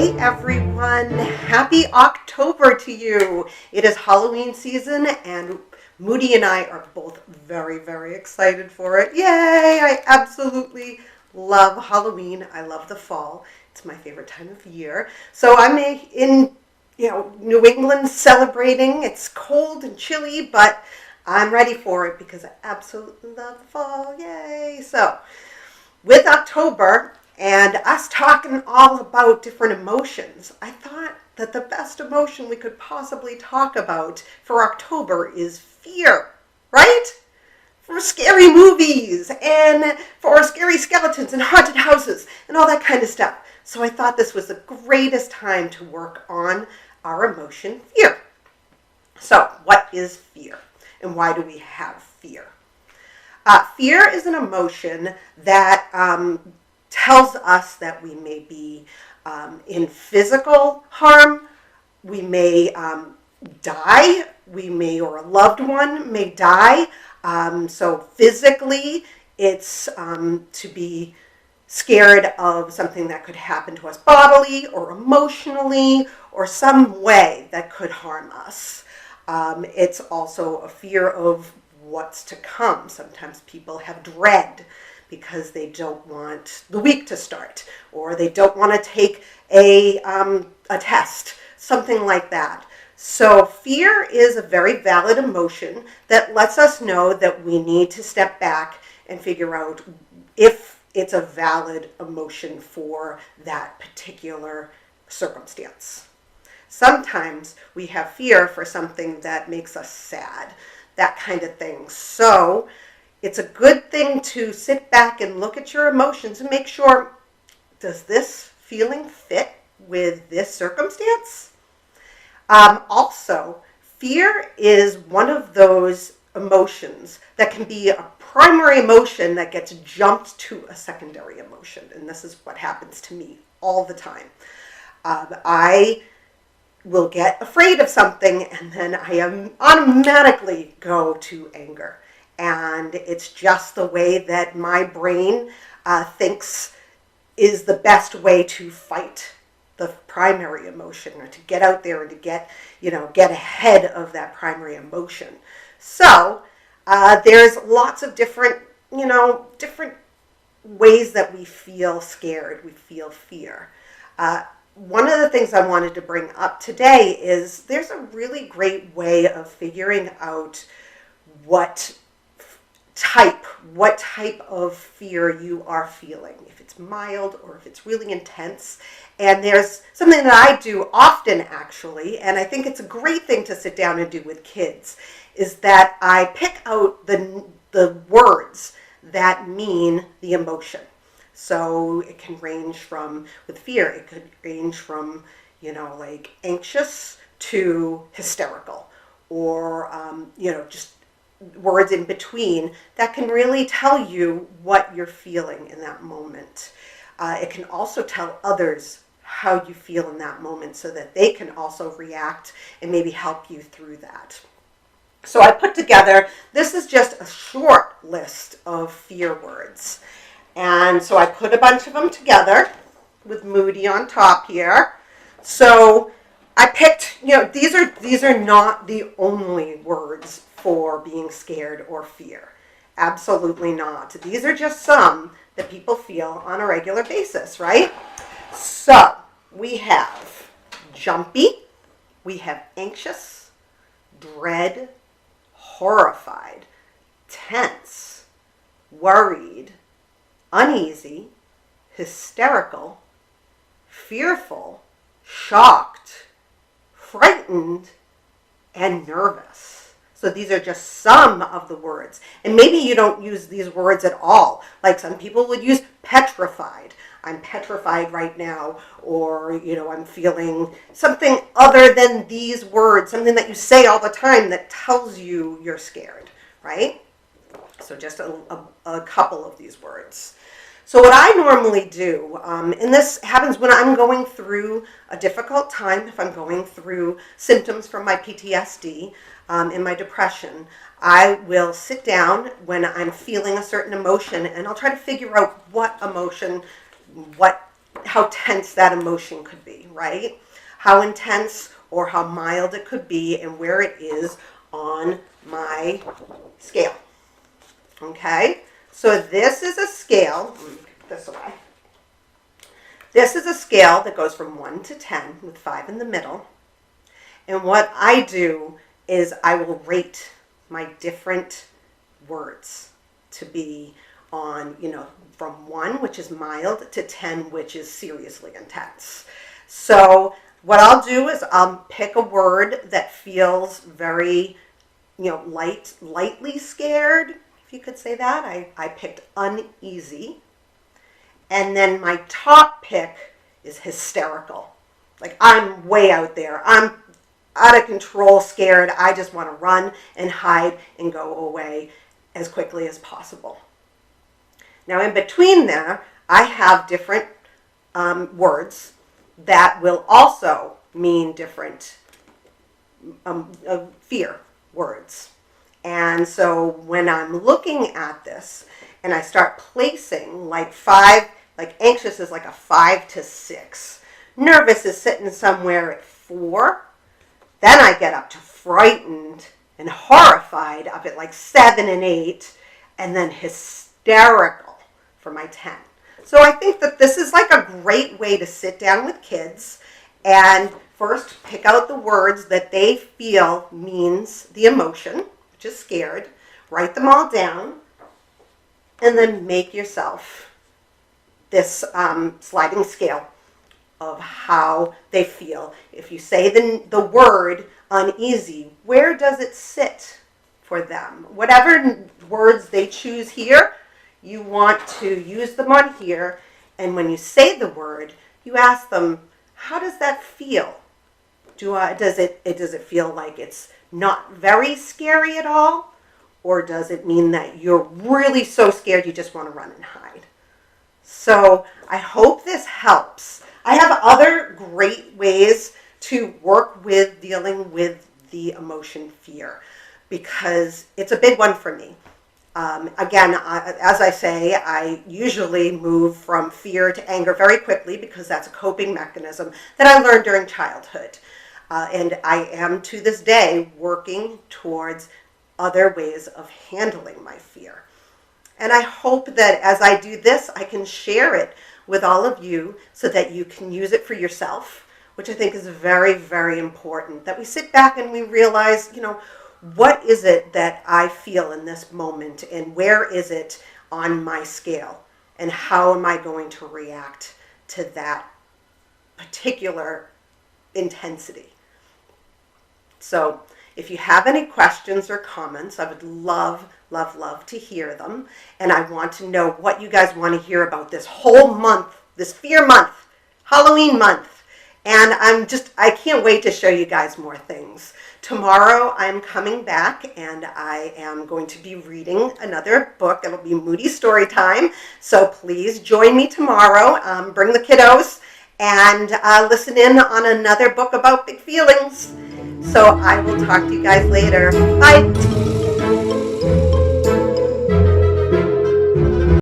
Hey everyone, happy October to you. It is Halloween season and Moody and I are both very, very excited for it. Yay! I absolutely love Halloween. I love the fall. It's my favorite time of year. So I'm in New England celebrating. It's cold and chilly, but I'm ready for it because I absolutely love the fall. Yay! So with October, and us talking all about different emotions, I thought that the best emotion we could possibly talk about for October is fear, right? For scary movies and for scary skeletons and haunted houses and all that kind of stuff. So I thought this was the greatest time to work on our emotion, fear. So what is fear and why do we have fear? Fear is an emotion that tells us that we may be in physical harm, we may die, or a loved one may die. So physically, it's to be scared of something that could happen to us bodily or emotionally or some way that could harm us. It's also a fear of what's to come. Sometimes people have dread because they don't want the week to start, or they don't want to take a test, something like that. So fear is a very valid emotion that lets us know that we need to step back and figure out if it's a valid emotion for that particular circumstance. Sometimes we have fear for something that makes us sad, that kind of thing. So it's a good thing to sit back and look at your emotions and make sure, does this feeling fit with this circumstance? Also, fear is one of those emotions that can be a primary emotion that gets jumped to a secondary emotion. And this is what happens to me all the time. I will get afraid of something and then I automatically go to anger. And it's just the way that my brain thinks is the best way to fight the primary emotion, or to get out there and to get ahead of that primary emotion. So there's lots of different ways that we feel scared, we feel fear. One of the things I wanted to bring up today is there's a really great way of figuring out what type of fear you are feeling, if it's mild or if it's really intense. And there's something that I do often, actually, and I think it's a great thing to sit down and do with kids, is that I pick out the words that mean the emotion. So it can range from, with fear, it could range from, like anxious to hysterical, or, just words in between that can really tell you what you're feeling in that moment. It can also tell others how you feel in that moment so that they can also react and maybe help you through that. So I put together, this is just a short list of fear words. And so I put a bunch of them together with Moody on top here. So I picked, these are not the only words for being scared or fear. Absolutely not. These are just some that people feel on a regular basis, right? So we have jumpy, we have anxious, dread, horrified, tense, worried, uneasy, hysterical, fearful, shocked, frightened, and nervous. So these are just some of the words. And maybe you don't use these words at all. Like some people would use petrified. I'm petrified right now. Or, I'm feeling something other than these words, something that you say all the time that tells you you're scared, right? So just a couple of these words. So what I normally do, and this happens when I'm going through a difficult time, if I'm going through symptoms from my PTSD and my depression, I will sit down when I'm feeling a certain emotion and I'll try to figure out what emotion, how tense that emotion could be, right? How intense or how mild it could be and where it is on my scale. Okay, so this is a scale. Let me put this away. This is a scale that goes from 1 to 10 with 5 in the middle. And what I do is I will rate my different words to be on, from 1, which is mild, to 10, which is seriously intense. So what I'll do is I'll pick a word that feels very, lightly scared, if you could say that. I picked uneasy. And then my top pick is hysterical. Like, I'm way out there. I'm out of control, scared. I just want to run and hide and go away as quickly as possible. Now, in between there, I have different words that will also mean different fear words. And so when I'm looking at this and I start placing like 5, like anxious is like a 5 to 6. Nervous is sitting somewhere at 4. Then I get up to frightened and horrified up at like 7 and 8. And then hysterical for my 10. So I think that this is like a great way to sit down with kids and first pick out the words that they feel means the emotion, which is scared. Write them all down. And then make yourself this sliding scale of how they feel. If you say the word uneasy, where does it sit for them? Whatever words they choose here, you want to use them on here. And when you say the word, you ask them, how does that feel? Does it feel like it's not very scary at all? Or does it mean that you're really so scared you just want to run and hide? So I hope this helps. I have other great ways to work with dealing with the emotion fear because it's a big one for me. Again, as I say, I usually move from fear to anger very quickly because that's a coping mechanism that I learned during childhood. And I am to this day working towards other ways of handling my fear. And I hope that as I do this, I can share it with all of you so that you can use it for yourself, which I think is very, very important. That we sit back and we realize, what is it that I feel in this moment and where is it on my scale? And how am I going to react to that particular intensity? So if you have any questions or comments, I would love, love, love to hear them. And I want to know what you guys want to hear about this whole month, this fear month, Halloween month. And I can't wait to show you guys more things. Tomorrow I'm coming back and I am going to be reading another book. It'll be Moody Story Time. So please join me tomorrow. Bring the kiddos and listen in on another book about big feelings. So I will talk to you guys later. Bye.